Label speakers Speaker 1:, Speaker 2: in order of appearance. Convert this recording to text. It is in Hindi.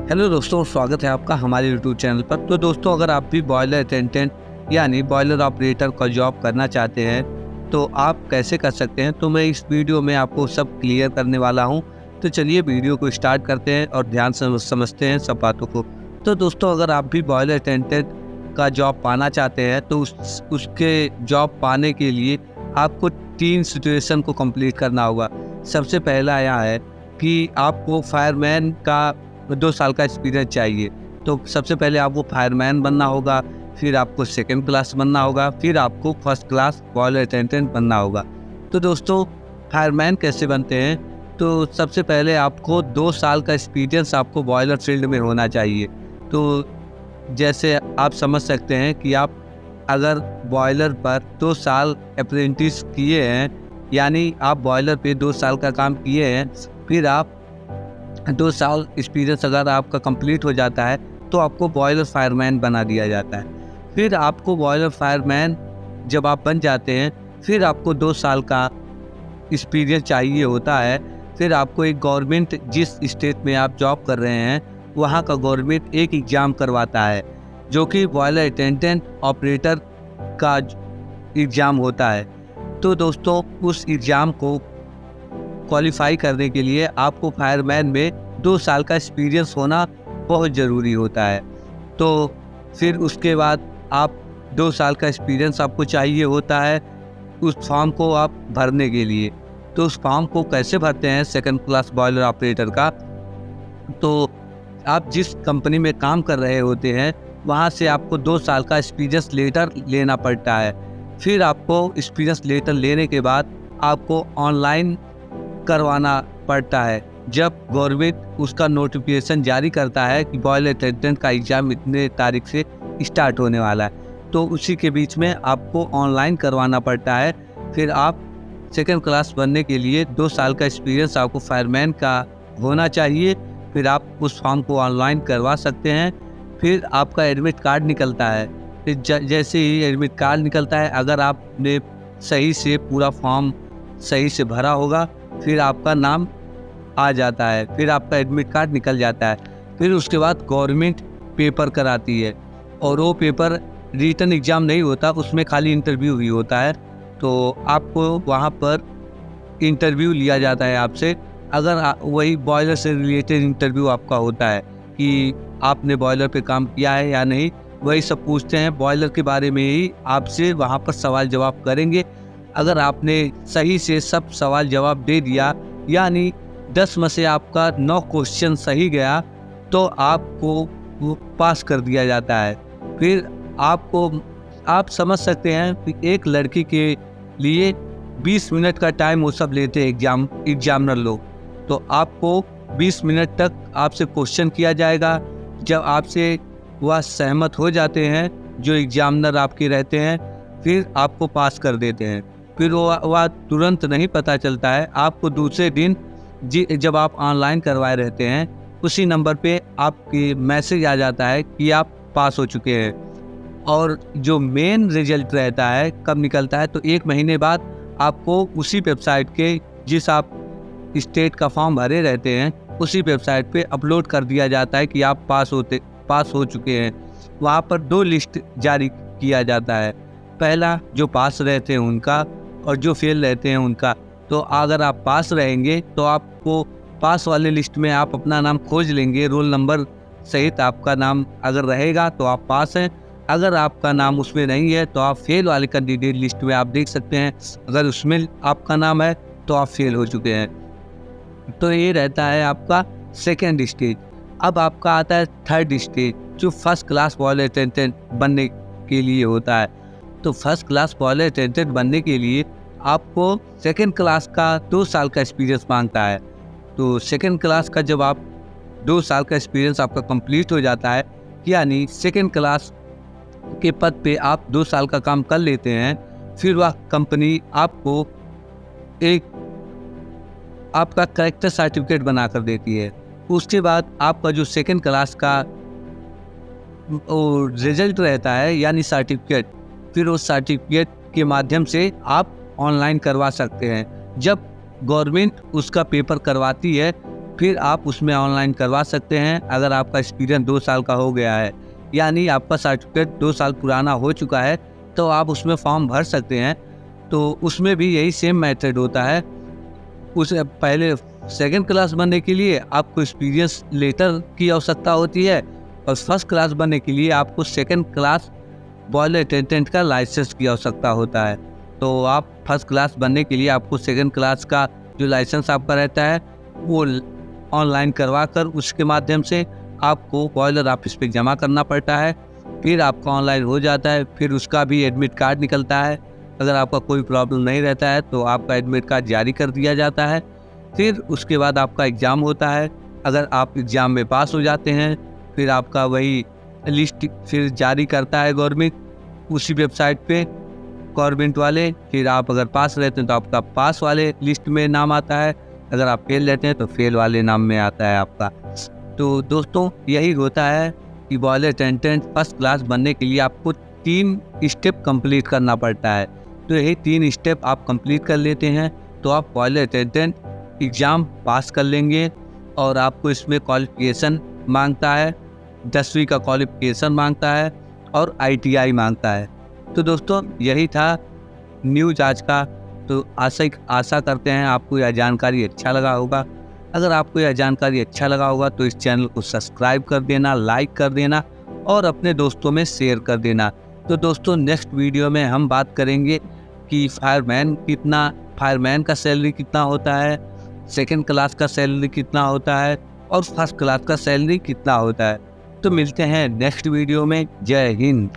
Speaker 1: हेलो दोस्तों, स्वागत है आपका हमारे यूट्यूब चैनल पर। तो दोस्तों, अगर आप भी बॉयलर अटेंडेंट यानी बॉयलर ऑपरेटर का जॉब करना चाहते हैं तो आप कैसे कर सकते हैं, तो मैं इस वीडियो में आपको सब क्लियर करने वाला हूं। तो चलिए वीडियो को स्टार्ट करते हैं और ध्यान से समझते हैं सब बातों को। तो दोस्तों, अगर आप भी बॉयलर अटेंडेंट का जॉब पाना चाहते हैं तो उसके जॉब पाने के लिए आपको 3 सिचुएशन को कंप्लीट करना होगा। सबसे पहला यह है कि आपको फायरमैन का 2 साल का एक्सपीरियंस चाहिए। तो सबसे पहले आपको फायरमैन बनना होगा, फिर आपको सेकंड क्लास बनना होगा, फिर आपको फर्स्ट क्लास बॉयलर अटेंडेंट बनना होगा। तो दोस्तों, फायरमैन कैसे बनते हैं? तो सबसे पहले आपको 2 साल का एक्सपीरियंस आपको बॉयलर फील्ड में होना चाहिए। तो जैसे आप समझ सकते हैं कि आप अगर बॉयलर पर 2 साल अप्रेंटिस किए हैं, यानी आप बॉयलर पे 2 साल का काम किए हैं, फिर आप 2 साल एक्सपीरियंस अगर आपका कंप्लीट हो जाता है तो आपको बॉयलर फायरमैन बना दिया जाता है। फिर आपको बॉयलर फायरमैन जब आप बन जाते हैं, फिर आपको 2 साल का एक्सपीरियंस चाहिए होता है। फिर आपको एक गवर्नमेंट, जिस स्टेट में आप जॉब कर रहे हैं वहाँ का गवर्नमेंट एक एग्ज़ाम करवाता है जो कि बॉयलर अटेंडेंट ऑपरेटर का एग्ज़ाम होता है। तो दोस्तों, उस एग्ज़ाम को क्वालिफाई करने के लिए आपको फायरमैन में 2 साल का एक्सपीरियंस होना बहुत ज़रूरी होता है। तो फिर उसके बाद आप 2 साल का एक्सपीरियंस आपको चाहिए होता है उस फॉर्म को आप भरने के लिए। तो उस फॉर्म को कैसे भरते हैं सेकंड क्लास बॉयलर ऑपरेटर का? तो आप जिस कंपनी में काम कर रहे होते हैं वहाँ से आपको 2 साल का एक्सपीरियंस लेटर लेना पड़ता है। फिर आपको एक्सपीरियंस लेटर लेने के बाद आपको ऑनलाइन करवाना पड़ता है। जब गवर्नमेंट उसका नोटिफिकेशन जारी करता है कि बॉयलर अटेंडेंट का एग्ज़ाम इतने तारीख से स्टार्ट होने वाला है, तो उसी के बीच में आपको ऑनलाइन करवाना पड़ता है। फिर आप सेकंड क्लास बनने के लिए 2 साल का एक्सपीरियंस आपको फायरमैन का होना चाहिए। फिर आप उस फॉर्म को ऑनलाइन करवा सकते हैं। फिर आपका एडमिट कार्ड निकलता है। फिर जैसे ही एडमिट कार्ड निकलता है, अगर आपने सही से पूरा फॉर्म सही से भरा होगा, फिर आपका नाम आ जाता है, फिर आपका एडमिट कार्ड निकल जाता है। फिर उसके बाद गवर्नमेंट पेपर कराती है, और वो पेपर रिटन एग्ज़ाम नहीं होता, उसमें खाली इंटरव्यू ही होता है। तो आपको वहाँ पर इंटरव्यू लिया जाता है आपसे। अगर वही बॉयलर से रिलेटेड इंटरव्यू आपका होता है कि आपने बॉयलर पे काम किया है या नहीं, वही सब पूछते हैं। बॉयलर के बारे में ही आपसे वहाँ पर सवाल जवाब करेंगे। अगर आपने सही से सब सवाल जवाब दे दिया, यानी 10 में से आपका 9 क्वेश्चन सही गया, तो आपको वो पास कर दिया जाता है। फिर आप समझ सकते हैं कि एक लड़की के लिए 20 मिनट का टाइम वो सब लेते हैं एग्जामिनर लोग। तो आपको 20 मिनट तक आपसे क्वेश्चन किया जाएगा। जब आपसे वह सहमत हो जाते हैं, जो एग्जामिनर आपके रहते हैं, फिर आपको पास कर देते हैं। फिर वह तुरंत नहीं पता चलता है, आपको दूसरे दिन जब आप ऑनलाइन करवाए रहते हैं, उसी नंबर पे आपके मैसेज आ जाता है कि आप पास हो चुके हैं। और जो मेन रिजल्ट रहता है कब निकलता है, तो 1 महीने बाद आपको उसी वेबसाइट के, जिस आप स्टेट का फॉर्म भरे रहते हैं, उसी वेबसाइट पे अपलोड कर दिया जाता है कि आप पास हो चुके हैं। वहाँ पर 2 लिस्ट जारी किया जाता है, पहला जो पास रहते हैं उनका, और जो फेल रहते हैं उनका। तो अगर आप पास रहेंगे तो आपको पास वाले लिस्ट में आप अपना नाम खोज लेंगे, रोल नंबर सहित आपका नाम अगर रहेगा तो आप पास हैं। अगर आपका नाम उसमें नहीं है तो आप फेल वाले कैंडिडेट लिस्ट में आप देख सकते हैं, अगर उसमें आपका नाम है तो आप फेल हो चुके हैं। तो ये रहता है आपका सेकेंड स्टेज। अब आपका आता है थर्ड स्टेज, जो फर्स्ट क्लास बॉयलर अटेंडेंट बनने के लिए होता है। तो फर्स्ट क्लास बॉयलर अटेंडेंट बनने के लिए आपको सेकंड क्लास का 2 साल का एक्सपीरियंस मांगता है। तो सेकंड क्लास का जब आप 2 साल का एक्सपीरियंस आपका कंप्लीट हो जाता है, यानी सेकंड क्लास के पद पे आप 2 साल का काम कर लेते हैं, फिर वह कंपनी आपको एक आपका कैरेक्टर सर्टिफिकेट बना कर देती है। उसके बाद आपका जो सेकंड क्लास का रिजल्ट रहता है, यानी सर्टिफिकेट, फिर उस सर्टिफिकेट के माध्यम से आप ऑनलाइन करवा सकते हैं। जब गवर्नमेंट उसका पेपर करवाती है फिर आप उसमें ऑनलाइन करवा सकते हैं। अगर आपका एक्सपीरियंस 2 साल का हो गया है, यानी आपका सर्टिफिकेट 2 साल पुराना हो चुका है, तो आप उसमें फॉर्म भर सकते हैं। तो उसमें भी यही सेम मेथड होता है। उस पहले सेकंड क्लास बनने के लिए आपको एक्सपीरियंस लेटर की आवश्यकता होती है, और फर्स्ट क्लास बनने के लिए आपको सेकंड क्लास बॉयलर अटेंडेंट का लाइसेंस की आवश्यकता होता है। तो आप फर्स्ट क्लास बनने के लिए आपको सेकंड क्लास का जो लाइसेंस आपका रहता है वो ऑनलाइन करवा कर उसके माध्यम से आपको बॉयलर ऑफिस पे जमा करना पड़ता है। फिर आपका ऑनलाइन हो जाता है, फिर उसका भी एडमिट कार्ड निकलता है। अगर आपका कोई प्रॉब्लम नहीं रहता है तो आपका एडमिट कार्ड जारी कर दिया जाता है। फिर उसके बाद आपका एग्ज़ाम होता है। अगर आप एग्ज़ाम में पास हो जाते हैं, फिर आपका वही लिस्ट फिर जारी करता है गवर्नमेंट उसी वेबसाइट पे, गवर्नमेंट वाले। फिर आप अगर पास रहते हैं तो आपका पास वाले लिस्ट में नाम आता है, अगर आप फेल रहते हैं तो फेल वाले नाम में आता है आपका। तो दोस्तों यही होता है कि बॉयलर अटेंडेंट फर्स्ट क्लास बनने के लिए आपको 3 स्टेप कंप्लीट करना पड़ता है। तो यही 3 स्टेप आप कंप्लीट कर लेते हैं तो आप बॉयलर अटेंडेंट एग्ज़ाम पास कर लेंगे। और आपको इसमें क्वालिफ़िकेशन मांगता है, 10वीं का क्वालिफ़िकेशन मांगता है और ITI मांगता है। तो दोस्तों यही था न्यूज़ आज का। तो आशा करते हैं आपको यह जानकारी अच्छा लगा होगा। अगर आपको यह जानकारी अच्छा लगा होगा तो इस चैनल को सब्सक्राइब कर देना, लाइक कर देना और अपने दोस्तों में शेयर कर देना। तो दोस्तों नेक्स्ट वीडियो में हम बात करेंगे कि फायरमैन का सैलरी कितना होता है, सेकंड क्लास का सैलरी कितना होता है और फर्स्ट क्लास का सैलरी कितना होता है। तो मिलते हैं नेक्स्ट वीडियो में। जय हिंद।